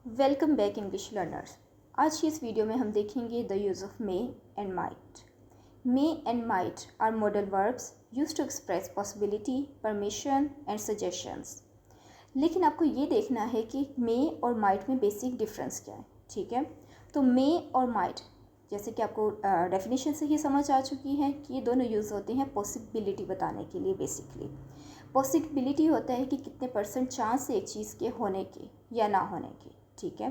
Welcome back English learners. आज की इस वीडियो में हम देखेंगे the use of may and might. May and might are modal verbs used to express possibility, permission and suggestions. लेकिन आपको ये देखना है कि मे और माइट में बेसिक डिफरेंस क्या है। ठीक है, तो मे और माइट जैसे कि आपको डेफिनेशन से ही समझ आ चुकी है कि ये दोनों यूज़ होते हैं पॉसिबिलिटी बताने के लिए। बेसिकली पॉसिबिलिटी होता है कि कितने परसेंट चांस है एक चीज़ के होने के या ना होने के। ठीक है,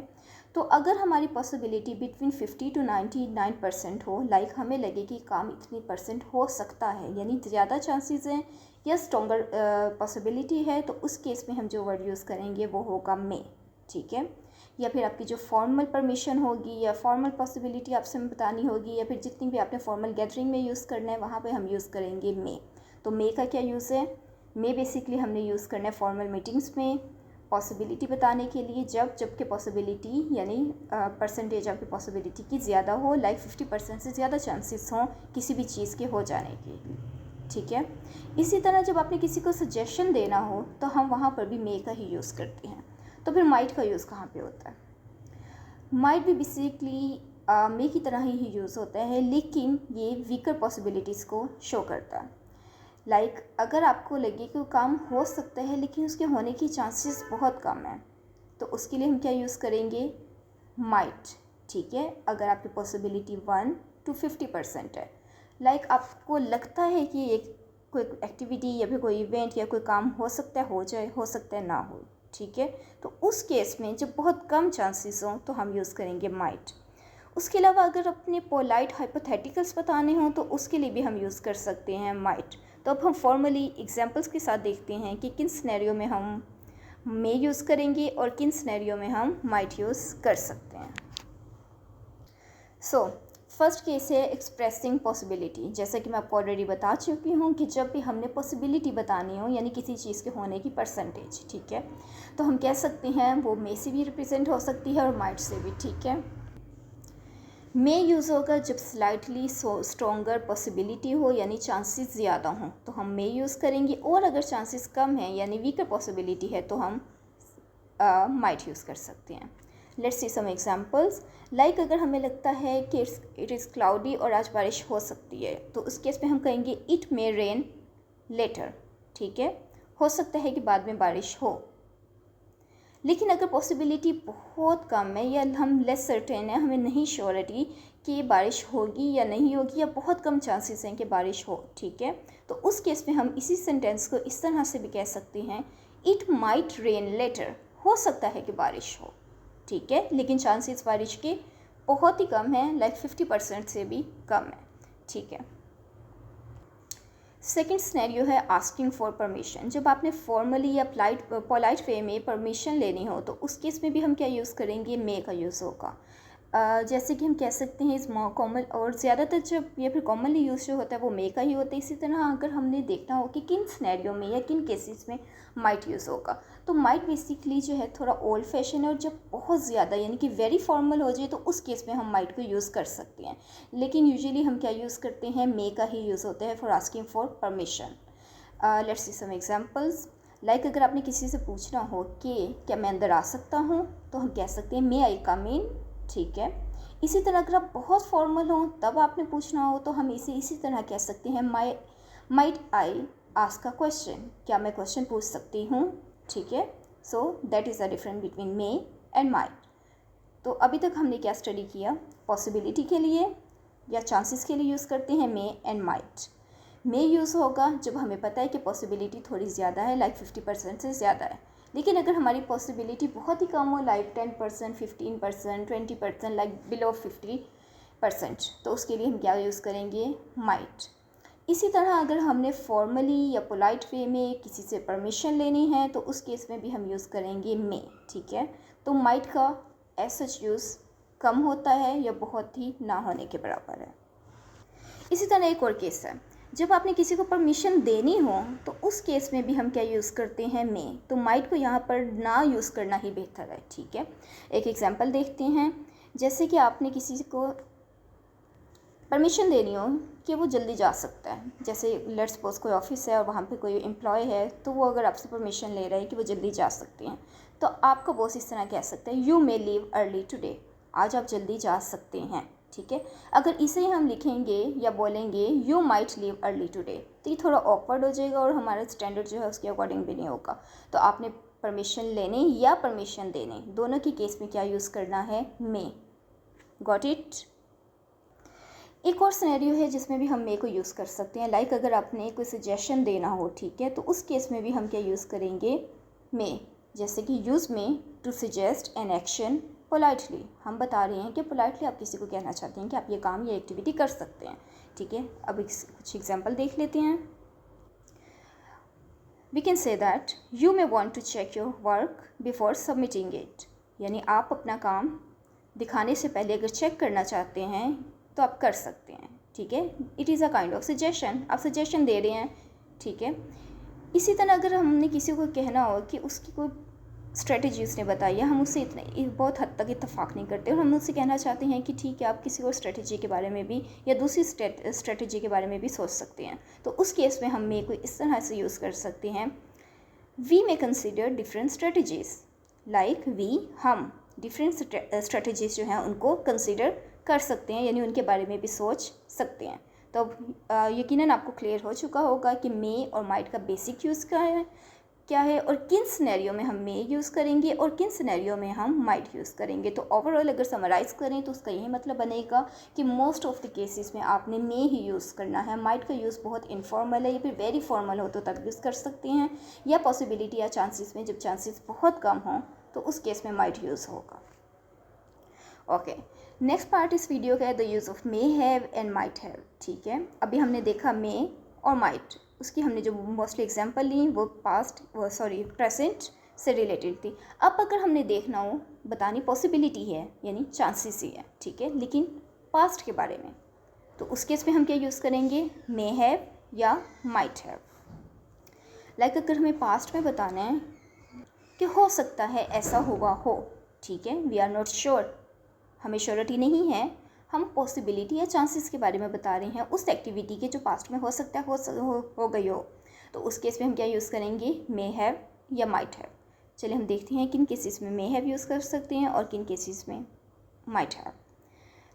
तो अगर हमारी पॉसिबिलिटी बिटवीन 50 to 99% हो, लाइक हमें लगे कि काम इतनी परसेंट हो सकता है, यानी ज़्यादा चांसेस हैं या स्ट्रॉन्गर पॉसिबिलिटी है, तो उस केस में हम जो वर्ड यूज़ करेंगे वो होगा मे। ठीक है, या फिर आपकी जो फॉर्मल परमिशन होगी या फॉर्मल पॉसिबिलिटी आपसे बतानी होगी या फिर जितनी भी आपने फॉर्मल गैदरिंग में यूज़ करना है वहाँ पे हम यूज़ करेंगे मे। तो मे का क्या यूज़ है? मे बेसिकली हमने यूज़ करना है फॉर्मल मीटिंग्स में पॉसिबिलिटी बताने के लिए, जबकि पॉसिबिलिटी यानी परसेंटेज आपकी पॉसिबिलिटी की ज़्यादा हो, लाइक 50% से ज़्यादा चांसेस हों किसी भी चीज़ के हो जाने के। ठीक है, इसी तरह जब आपने किसी को सजेशन देना हो तो हम वहाँ पर भी मे का ही यूज़ करते हैं। तो फिर माइट का यूज़ कहाँ पे होता है? माइट भी बेसिकली मे की तरह ही यूज़ होता है, लेकिन ये वीकर पॉसिबिलिटीज़ को शो करता है। लाइक अगर आपको लगे कि वो काम हो सकता है लेकिन उसके होने की चांसेस बहुत कम है, तो उसके लिए हम क्या यूज़ करेंगे? माइट। ठीक है, अगर आपकी पॉसिबिलिटी 1 to 50% है, लाइक आपको लगता है कि एक कोई एक्टिविटी या फिर कोई इवेंट या कोई काम हो सकता है हो जाए, हो सकता है ना हो। ठीक है, तो उस केस में जब बहुत कम चांसेस हों तो हम यूज़ करेंगे माइट। उसके अलावा अगर अपने पोलाइट हाइपोथेटिकल्स बताने हों तो उसके लिए भी हम यूज़ कर सकते हैं माइट। तो अब हम फॉर्मली एग्जांपल्स के साथ देखते हैं कि किन सिनेरियो में हम मे यूज़ करेंगे और किन सिनेरियो में हम माइट यूज़ कर सकते हैं। सो फर्स्ट केस है एक्सप्रेसिंग पॉसिबिलिटी। जैसा कि मैं आपको ऑलरेडी बता चुकी हूँ कि जब भी हमने पॉसिबिलिटी बतानी हो यानी किसी चीज़ के होने की परसेंटेज, ठीक है, तो हम कह सकते हैं वो मे से भी रिप्रेजेंट हो सकती है और माइट से भी। ठीक है, मे यूज़ होगा जब स्लाइटली स्ट्रॉन्गर पॉसिबिलिटी हो यानी चांसेस ज़्यादा हों तो हम मे यूज़ करेंगे, और अगर चांसेस कम हैं यानी वीकर पॉसिबिलिटी है तो हम माइट यूज़ कर सकते हैं। Let's see some examples. Like अगर हमें लगता है कि इट इज़ क्लाउडी और आज बारिश हो सकती है, तो उस केस में हम कहेंगे इट मे रेन लेटर। ठीक है, हो सकता है कि बाद में बारिश हो। लेकिन अगर पॉसिबिलिटी बहुत कम है या हम लेस सर्टेन है, हमें नहीं श्योरिटी कि बारिश होगी या नहीं होगी या बहुत कम चांसेस हैं कि बारिश हो, ठीक है, तो उस केस में हम इसी सेंटेंस को इस तरह से भी कह सकते हैं इट माइट रेन लेटर। हो सकता है कि बारिश हो, ठीक है, लेकिन चांसेस बारिश के बहुत ही कम है, लाइक 50% से भी कम है। ठीक है, सेकेंड सिनेरियो है आस्किंग फॉर परमिशन। जब आपने फॉर्मली या पोलाइट वे में परमिशन लेनी हो तो उस केस में भी हम क्या यूज़ करेंगे? मे का यूज़ होगा। जैसे कि हम कह सकते हैं इस कॉमन, और ज़्यादातर जब या फिर कॉमनली यूज़ जो होता है वो मे का ही होता है। इसी तरह अगर हमने देखना हो कि किन सिनेरियो में या किन केसेस में माइट यूज़ होगा, तो माइट बेसिकली जो है थोड़ा ओल्ड फैशन है, और जब बहुत ज़्यादा यानी कि वेरी फॉर्मल हो जाए तो उस केस में हम माइट को यूज़ कर सकते हैं। लेकिन यूजुअली हम क्या यूज़ करते हैं? मे का ही यूज़ होता है for asking for permission. Let's see some examples. Like अगर आपने किसी से पूछना हो कि क्या मैं अंदर आ सकता हूँ, तो हम कह सकते हैं मे आई कम इन। ठीक है, इसी तरह अगर आप बहुत फॉर्मल हो तब आपने पूछना हो तो हम इसी तरह कह सकते हैं might I ask a question. क्या मैं क्वेश्चन पूछ सकती हूँ? ठीक है, so that is the difference between may and might. तो अभी तक हमने क्या स्टडी किया? पॉसिबिलिटी के लिए या चांसेस के लिए यूज़ करते हैं मे एंड माइट। मे यूज़ होगा जब हमें पता है कि पॉसिबिलिटी थोड़ी ज़्यादा है, लाइक 50% से ज़्यादा है, लेकिन अगर हमारी पॉसिबिलिटी बहुत ही कम हो, लाइक 10%, 15%, 20%, लाइक बिलो 50%, तो उसके लिए हम क्या यूज़ करेंगे? माइट। इसी तरह अगर हमने फॉर्मली या पोलाइट वे में किसी से परमिशन लेनी है तो उस केस में भी हम यूज़ करेंगे मे। ठीक है, तो माइट का एज सच यूज़ कम होता है या बहुत ही ना होने के बराबर है। इसी तरह एक और केस है, जब आपने किसी को परमिशन देनी हो तो उस केस में भी हम क्या यूज़ करते हैं? मे। तो माइट को यहाँ पर ना यूज़ करना ही बेहतर है। ठीक है, एक एग्जांपल देखते हैं। जैसे कि आपने किसी को परमिशन देनी हो कि वो जल्दी जा सकता है, जैसे लेट्स सपोज कोई ऑफिस है और वहाँ पे कोई एम्प्लॉय है, तो वो अगर आपसे परमिशन ले रहा है कि वो जल्दी जा सकते हैं, तो आपका बॉस इस तरह कह सकता है you may leave early today, आज आप जल्दी जा सकते हैं, ठीक है। अगर इसे हम लिखेंगे या बोलेंगे you might leave early today, तो ये थोड़ा ऑकवर्ड हो जाएगा और हमारा स्टैंडर्ड जो है उसके अकॉर्डिंग भी नहीं होगा। तो आपने परमिशन लेने या परमिशन देने दोनों की केस में क्या यूज़ करना है, मे। Got it. एक और सिनेरियो है जिसमें भी हम मे को यूज़ कर सकते हैं। लाइक अगर आपने कोई सजेशन देना हो, ठीक है, तो उस केस में भी हम क्या यूज़ करेंगे, मे। जैसे कि use may to suggest an action politely, हम बता रहे हैं कि पोलाइटली आप किसी को कहना चाहते हैं कि आप ये काम या एक्टिविटी कर सकते हैं, ठीक है। अब कुछ एग्जांपल देख लेते हैं। We can say that you may want to check your work before submitting it, यानी आप अपना काम दिखाने से पहले अगर चेक करना चाहते हैं तो आप कर सकते हैं, ठीक है। It is a kind of suggestion, आप सजेशन दे रहे हैं, ठीक है। इसी तरह अगर हमने किसी को कहना हो कि उसकी कोई स्ट्रेटजी उसने बताई है, हम उससे इतने बहुत हद तक इत्तेफाक नहीं करते और हम उससे कहना चाहते हैं कि ठीक है आप किसी और स्ट्रेटजी के बारे में भी या दूसरी स्ट्रेटजी के बारे में भी सोच सकते हैं, तो उस केस में हम मे को इस तरह से यूज़ कर सकते हैं, we may consider different strategies, like we, हम डिफरेंट स्ट्रेटजीज जो हैं उनको कंसिडर कर सकते हैं, यानी उनके बारे में भी सोच सकते हैं। तो अब यकीनन आपको क्लियर हो चुका होगा कि मे और माइट का बेसिक यूज़ क्या है और किन सिनेरियो में हम मे यूज़ करेंगे और किन सिनेरियो में हम माइट यूज़ करेंगे। तो ओवरऑल अगर समराइज़ करें तो उसका यही मतलब बनेगा कि मोस्ट ऑफ द केसेस में आपने मे ही यूज़ करना है। माइट का यूज़ बहुत इनफॉर्मल है या फिर वेरी फॉर्मल हो तो तब यूज़ कर सकते हैं, या पॉसिबिलिटी या चांसेस में जब चांसेस बहुत कम हों तो उस केस में माइट यूज़ होगा। ओके, नेक्स्ट पार्ट इस वीडियो का है the use of may have and might have, ठीक है। अभी हमने देखा मे और माइट, उसकी हमने जो मोस्टली एग्जांपल ली वो प्रेजेंट से रिलेटेड थी। अब अगर हमने देखना हो, बतानी पॉसिबिलिटी है यानी चांसेस ही है, ठीक है, लेकिन पास्ट के बारे में, तो उस केस में हम क्या यूज़ करेंगे, मे हैव या माइट हैव। लाइक अगर हमें पास्ट में बताना है कि हो सकता है ऐसा हुआ हो, ठीक है, वी आर नॉट श्योर, हमें श्योरिटी नहीं है, हम पॉसिबिलिटी या चांसेस के बारे में बता रहे हैं उस एक्टिविटी के जो पास्ट में हो सकता है हो गई हो, तो उस केस में हम क्या यूज़ करेंगे, मे हैव या माइट हैव। चलिए हम देखते हैं किन केसेस में मे हैव यूज़ कर सकते हैं और किन केसेस में might have.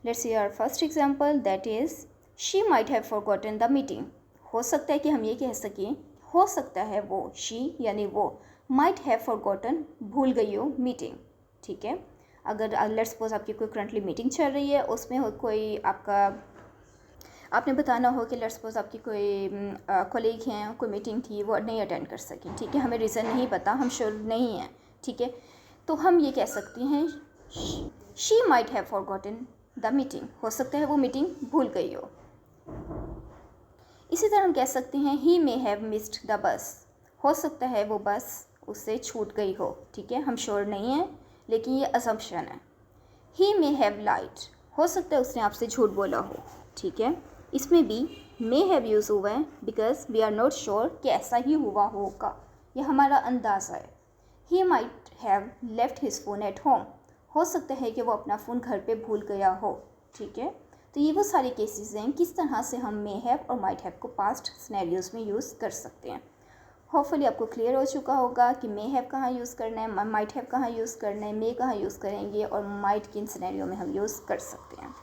Let's see our first example, that is she might have forgotten the meeting. हो सकता है कि हम ये कह सकें, हो सकता है वो, शी यानी वो, माइट हैव फॉरगॉटन, भूल गई हो मीटिंग, ठीक है। अगर लेट्स सपोज आपकी कोई करंटली मीटिंग चल रही है, उसमें कोई आपने बताना हो कि लेट्स सपोज आपकी कोई कॉलीग हैं, कोई मीटिंग थी वो नहीं अटेंड कर सकी, ठीक है, हमें रीज़न नहीं पता, हम श्योर नहीं हैं, ठीक है, तो हम ये कह सकते हैं she might have forgotten the meeting, हो सकता है वो मीटिंग भूल गई हो। इसी तरह हम कह सकते हैं he may have missed the bus, हो सकता है वो बस उससे छूट गई हो, ठीक है, हम श्योर नहीं हैं लेकिन ये असम्पशन है। ही मे हैव लाइड, हो सकता है उसने आपसे झूठ बोला हो, ठीक है, इसमें भी मे हैव यूज़ हुआ है because we are not sure कि ऐसा ही हुआ होगा, ये हमारा अंदाज़ा है। He might have left his phone at home, हो सकता है कि वो अपना फ़ोन घर पे भूल गया हो, ठीक है। तो ये वो सारे केसेस हैं किस तरह से हम मे हैव और माइट हैव को पास्ट सिनेरियोज़ में यूज़ कर सकते हैं। होपफुली आपको क्लियर हो चुका होगा कि मे हैव कहाँ यूज़ करना है, माइट हैव कहाँ यूज़ करना है, मे कहाँ यूज़ करेंगे और माइट किन सिनेरियो में हम यूज़ कर सकते हैं।